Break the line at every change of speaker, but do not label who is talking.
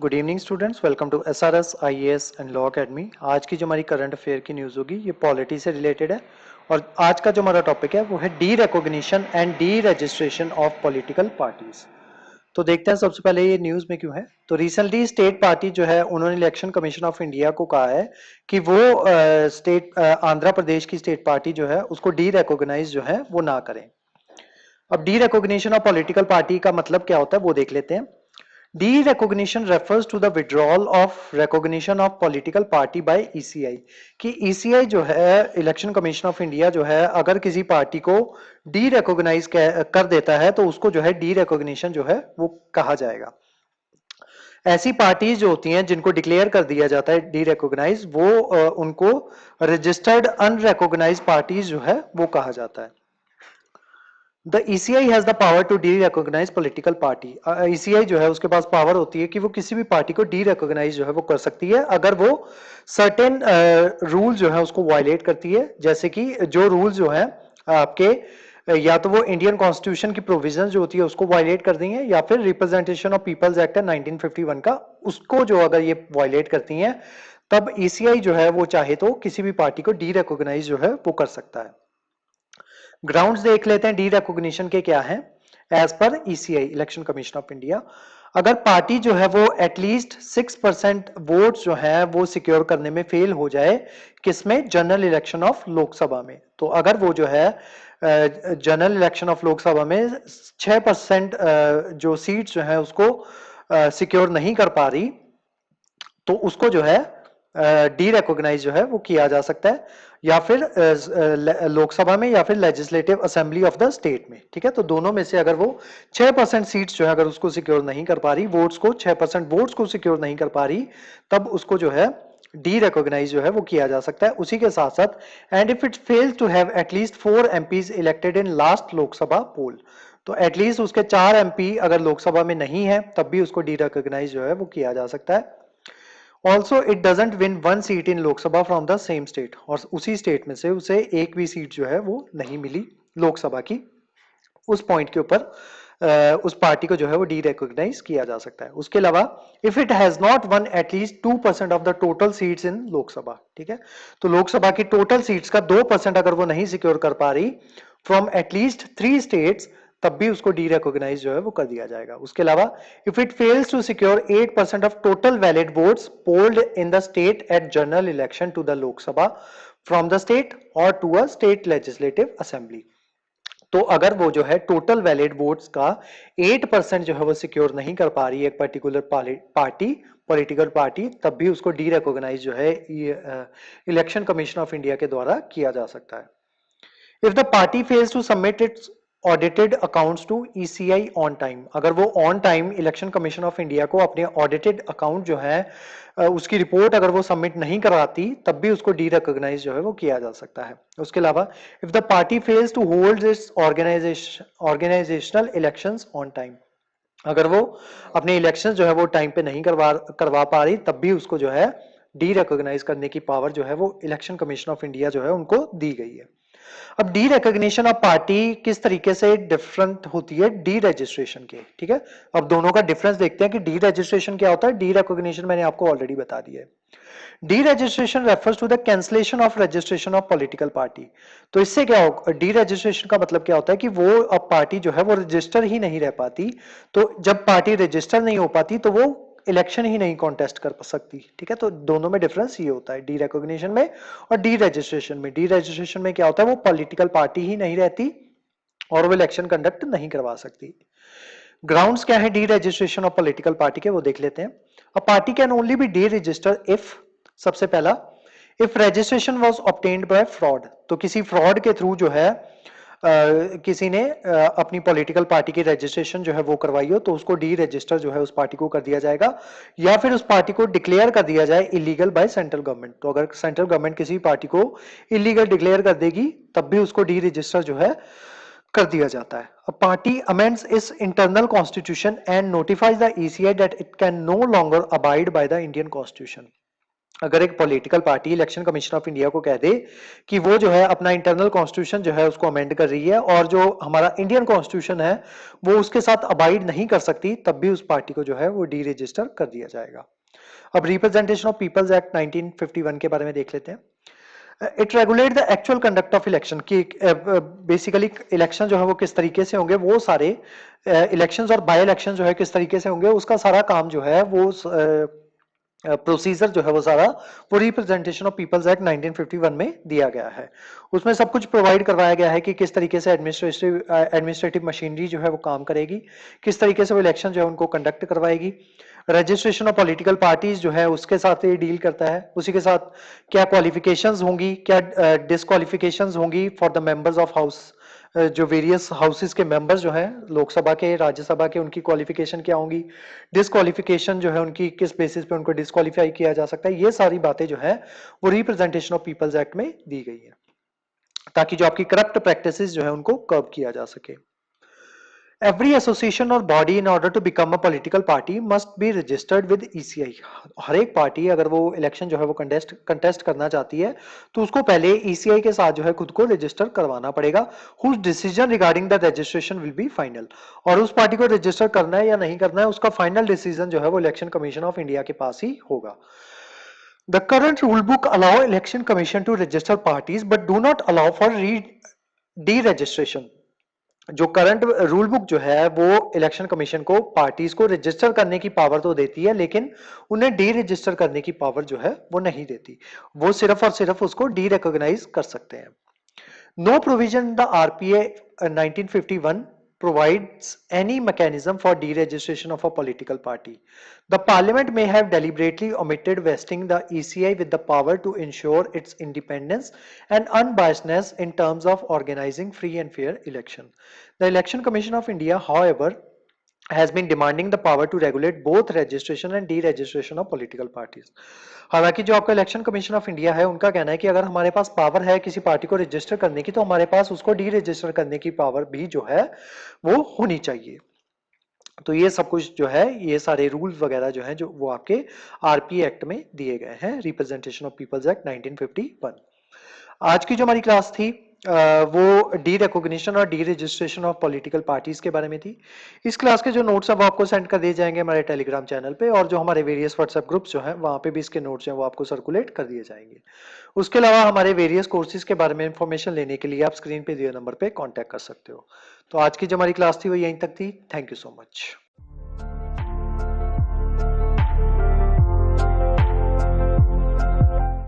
Good evening students, welcome to SRS IAS and law academy. आज की जो हमारी करंट अफेयर की न्यूज़ होगी ये पॉलिटी से रिलेटेड है और आज का जो हमारा टॉपिक है वो है D recognition and D registration of political parties. तो देखते हैं सबसे पहले ये न्यूज़ में क्यों है। तो रिसेंटली स्टेट पार्टी जो है उन्होंने इलेक्शन कमीशन ऑफ इंडिया को कहा है कि वो आंध्र प्रदेश की स्टेट पार्टी जो है उसको डी रिकॉग्नाइज जो है वो ना करें। अब D recognition of political party का मतलब क्या होता है वो देख लेते हैं। De-recognition refers to the withdrawal of recognition of political party by ECI कि ECI जो है इलेक्शन कमीशन ऑफ इंडिया जो है अगर किसी पार्टी को डी रिकॉग्नाइज कर देता है तो उसको जो है डी रिकॉग्निशन जो है वो कहा जाएगा। ऐसी पार्टीज जो होती हैं जिनको डिक्लेयर कर दिया जाता है डी रिकॉग्नाइज वो उनको रजिस्टर्ड अनरिकॉग्नाइज पार्टीज जो है वो कहा जाता है। The ECI has the power to derecognise political party. ECI जो है उसके पास पावर होती है कि वो किसी भी पार्टी को डी रिकॉग्नाइज जो है वो कर सकती है अगर वो सर्टेन रूल जो है उसको वायलेट करती है। जैसे कि जो रूल जो है आपके या तो वो इंडियन कॉन्स्टिट्यूशन की प्रोविजन जो होती है उसको वायलेट कर दी है या फिर रिप्रेजेंटेशन ऑफ पीपल्स एक्ट है 1951 का उसको जो अगर ये वायलेट करती हैं तब ECI जो है वो चाहे तो किसी भी पार्टी को डी रिकॉग्नाइज जो है वो कर सकता है। ग्राउंड्स देख लेते हैं डी रिकॉग्निशन के क्या हैं। As per ECI election commission of India अगर पार्टी जो है वो एटलीस्ट 6% वोट जो है वो सिक्योर करने में फेल हो जाए किसमें, जनरल इलेक्शन ऑफ लोकसभा में। तो अगर वो जो है जनरल इलेक्शन ऑफ लोकसभा में 6% जो सीट जो है उसको सिक्योर नहीं कर पा रही तो उसको जो है डी रिकॉग्नाइज जो है वो किया जा सकता है या फिर लोकसभा में या फिर legislative assembly of the state में। ठीक है, तो दोनों में से अगर वो 6% सीट्स जो है अगर उसको सिक्योर नहीं कर पा रही, वोट्स को 6% वोट्स को सिक्योर नहीं कर पा रही तब उसको जो है डी रिकॉग्नाइज जो है वो किया जा सकता है। उसी के साथ साथ and if it fails to have at least 4 MPs elected in last Lok Sabha poll, तो एटलीस्ट उसके 4 MP अगर लोकसभा में नहीं है तब भी उसको डी रिकॉग्नाइज जो है वो किया जा सकता है। Also it doesn't win 1 seat in Lok Sabha from the same state, और उसी स्टेट में से उसे एक भी सीट जो है वो नहीं मिली लोकसभा की, उस पॉइंट के ऊपर उस पार्टी को जो है वो डी रिकॉग्नाइज किया जा सकता है। उसके अलावा if it has not one at least 2% of the total seats in Lok Sabha, ठीक है, तो लोकसभा की टोटल सीट्स का 2% अगर वो नहीं सिक्योर कर पा रही फ्रॉम एटलीस्ट 3 स्टेट्स तब भी उसको डी रिकॉग्नाइज जो है वो कर दिया जाएगा। उसके अलावा if it fails to secure 8% of total valid votes polled in the state at general election to the Lok Sabha from the state और to a state legislative assembly, तो अगर वो जो है टोटल वैलिड वोट्स का 8% जो है वो सिक्योर नहीं कर पा रही है एक पर्टिकुलर पार्टी पॉलिटिकल पार्टी तब भी उसको डी रिकॉग्नाइज जो है इलेक्शन कमीशन ऑफ इंडिया के द्वारा किया जा सकता है। If the party fails to submit its audited accounts to ECI on time, अगर वो on time election commission of India को अपने ऑडिटेड अकाउंट जो है उसकी रिपोर्ट अगर वो सबमिट नहीं कराती तब भी उसको डी रिकॉग्नाइज जो है वो किया जा सकता है। उसके अलावा if the party fails to hold its organisational elections on time, अगर वो अपने इलेक्शन जो है वो टाइम पे नहीं करवा पा रही तब भी उसको जो है डी रिकॉग्नाइज करने की पावर जो है वो इलेक्शन कमीशन ऑफ इंडिया जो है उनको दी गई है। अब डी रिकॉग्निशन ऑफ पार्टी किस तरीके से डिफरेंट होती है डी रजिस्ट्रेशन के, ठीक है। अब दोनों का डिफरेंस देखते हैं कि डी रजिस्ट्रेशन क्या होता है, डी रिकॉग्निशन मैंने आपको ऑलरेडी बता दिया है। Deregistration refers to the cancellation of registration of political party. तो इससे क्या हो, डी रजिस्ट्रेशन का मतलब क्या होता है कि वो अब पार्टी जो है वो रजिस्टर ही नहीं रह पाती, तो जब पार्टी रजिस्टर नहीं हो पाती तो वो इलेक्शन ही नहीं कॉन्टेस्ट कर सकती। ठीक है, तो दोनों में डिफरेंस ये होता है डी रिकॉग्निशन में और डी रजिस्ट्रेशन में। डी रजिस्ट्रेशन में क्या होता है, वो पॉलिटिकल पार्टी ही नहीं रहती और वो इलेक्शन कंडक्ट नहीं करवा सकती। ग्राउंड्स क्या है deregistration of political party के, वो देख लेते हैं। A party can only be deregister if, सबसे पहला, if registration was obtained by fraud, तो किसी फ्रॉड के थ्रू जो है किसी ने अपनी पॉलिटिकल पार्टी की रजिस्ट्रेशन जो है वो करवाई हो तो उसको डी रजिस्टर जो है उस पार्टी को कर दिया जाएगा, या फिर उस पार्टी को डिक्लेयर कर दिया जाए इलीगल बाय सेंट्रल गवर्नमेंट। तो अगर सेंट्रल गवर्नमेंट किसी पार्टी को इलीगल डिक्लेयर कर देगी तब भी उसको डी रजिस्टर जो है कर दिया जाता है। A party amends its internal constitution and notifies the ECI that it can no longer abide by the Indian constitution. अगर एक political party election commission of India को कह दे कि वो जो है अपना इंटरनल कॉन्स्टिट्यूशन जो है उसको अमेंड कर रही है और जो हमारा इंडियन कॉन्स्टिट्यूशन है वो उसके साथ अबाइड नहीं कर सकती, तब भी उस पार्टी को जो है वो डी रजिस्टर कर दिया जाएगा। अब रिप्रेजेंटेशन ऑफ पीपल्स एक्ट 1951 के बारे में देख लेते हैं। It regulate the actual conduct of election की बेसिकली इलेक्शन जो है वो किस तरीके से होंगे, वो सारे इलेक्शंस और बाय इलेक्शन जो है किस तरीके से होंगे, उसका सारा काम जो है वो प्रोसीजर जो है वो सारा वो रिप्रेजेंटेशन ऑफ पीपल्स एक्ट 1951 में दिया गया है। उसमें सब कुछ प्रोवाइड करवाया गया है कि किस तरीके से एडमिनिस्ट्रेटिव मशीनरी जो है वो काम करेगी, किस तरीके से वो इलेक्शन जो है उनको कंडक्ट करवाएगी। रजिस्ट्रेशन ऑफ पॉलिटिकल पार्टीज जो है उसके साथ ये डील करता है। उसी के साथ क्या क्वालिफिकेशंस होंगी, क्या डिसक्वालिफिकेशंस होंगी for the members of house, जो वेरियस हाउसेस के मेंबर्स जो हैं लोकसभा के, राज्यसभा के, उनकी क्वालिफिकेशन क्या होंगी, डिसक्वालिफिकेशन जो है उनकी किस बेसिस पे उनको डिसक्वालीफाई किया जा सकता है, ये सारी बातें जो है वो रिप्रेजेंटेशन ऑफ पीपल्स एक्ट में दी गई है, ताकि जो आपकी करप्ट प्रैक्टिसेस जो है उनको कर्ब किया जा सके। Every association or body in order to become a political party must be registered with ECI। हर एक पार्टी अगर वो इलेक्शन जो है वो कंटेस्ट करना चाहती है तो उसको पहले ECI के साथ जो है खुद को रजिस्टर करवाना पड़ेगा। whose decision regarding the registration will be final। और उस पार्टी को रजिस्टर करना है या नहीं करना है उसका फाइनल डिसीजन जो है वो इलेक्शन कमीशन ऑफ इंडिया के पास ही होगा। The current rule book allow election commission to register parties but do not allow for deregistration। जो करंट रूल बुक जो है वो इलेक्शन कमीशन को पार्टीज को रजिस्टर करने की पावर तो देती है, लेकिन उन्हें डी रजिस्टर करने की पावर जो है वो नहीं देती। वो सिर्फ और सिर्फ उसको डी रिकॉग्नाइज कर सकते हैं। No provision in the RPA 1951 provides any mechanism for deregistration of a political party. The parliament may have deliberately omitted vesting the ECI with the power to ensure its independence and unbiasedness in terms of organizing free and fair election. The Election Commission of India, however, has been demanding the power to regulate both registration and deregistration of political parties। हालांकि जो आपका election commission of India है उनका कहना है कि अगर हमारे पास पावर है किसी पार्टी को रजिस्टर करने की तो हमारे पास उसको डी रजिस्टर करने की पावर भी जो है वो होनी चाहिए। तो ये सब कुछ जो है ये सारे रूल्स वगैरह जो है जो वो आपके आरपी एक्ट में दिए गए हैं, रिप्रेजेंटेशन ऑफ पीपल्स एक्ट 1951। आज की जो हमारी क्लास थी वो डी रिकॉग्निशन और D registration of political parties के बारे में थी। इस क्लास के जो नोट्स हैं वो आपको सेंड कर दिए जाएंगे हमारे टेलीग्राम चैनल पे, और जो हमारे वेरियस व्हाट्सएप ग्रुप्स जो हैं वहां पे भी इसके नोट्स हैं वो आपको सर्कुलेट कर दिए जाएंगे। उसके अलावा हमारे वेरियस कोर्सेज के बारे में इंफॉर्मेशन लेने के लिए आप स्क्रीन पे दिए नंबर पे कॉन्टैक्ट कर सकते हो। तो आज की जो हमारी क्लास थी वो यहीं तक थी। Thank you so much.